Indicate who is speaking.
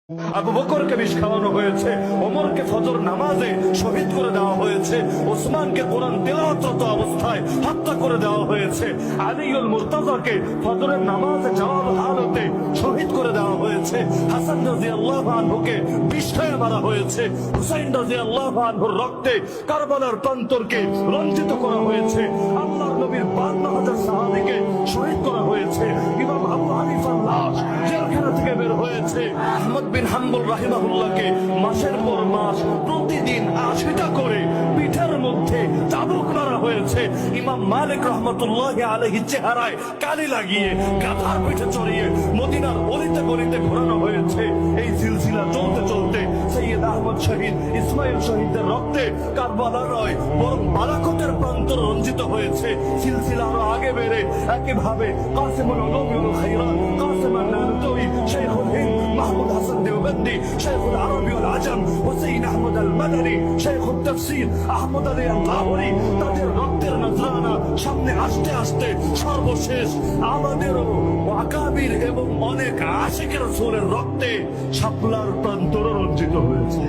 Speaker 1: আবু বকরকে বিষ খাওয়ানো হয়েছে, ওমরকে ফজর নামাজে শহীদ করে দেওয়া হয়েছে, ওসমানকে কোরআন তেলাওয়াতরত অবস্থায় হত্যা করে দেওয়া হয়েছে, আলীউল মুর্তাজাকে ফজরের নামাজে যাওয়ার হালতে শহীদ করে দেওয়া হয়েছে, হাসান রাদিয়াল্লাহু আনহুকে বিষ খাইয়ে মারা হয়েছে, হুসাইন রাদিয়াল্লাহু আনহুর রক্তে কারবালার প্রান্তরকে রঞ্জিত করা হয়েছে, আল্লাহর নবীর 52,000 সাহাবীকে শহীদ করা হয়েছে, ইমাম আবু হানিফার লাশ জেলখানা থেকে বের হয়েছে, আহমদ বিন হাম্বল রাহিমাহুল্লাহকে মাসের পর মাস প্রতিদিন 80টা করে পিঠের মধ্যে চাবুক মারা হয়েছে, ইমাম মালিক রহমতুল্লাহি আলাইহি চেহারায় কালি লাগিয়ে গাধার পিঠে চড়িয়ে মদিনার অলিতে গলিতে ঘোরানো হয়েছে। এই সিলসিলা চলতে চলতে সৈয়দ আহমদ শহীদ, ইসমাইল শহীদের রক্তে কারবালা নয় বরং বালাকোটের প্রান্তর রঞ্জিত হয়েছে। সিলসিলা আরো আগে বেড়ে একইভাবে কাসিমুল উলুম খায়রাত, কাসিম আন-নানুতুই, শাইখুল হিন্দ মাহমুদ হাসান দেওবন্দি, শাইখুল আরবি ওয়াল আজম হুসাইন আহমদ আল মাদানী, শাইখুল তাফসীর আহমদ আলী আল লাহোরী, তাদের রক্তের নজরানা সামনে আসতে আসতে সর্বশেষ আমাদেরও আকাবির এবং অনেক আশিকের রাসূলের রক্তে শাপলার প্রান্তর রঞ্জিত হয়েছে।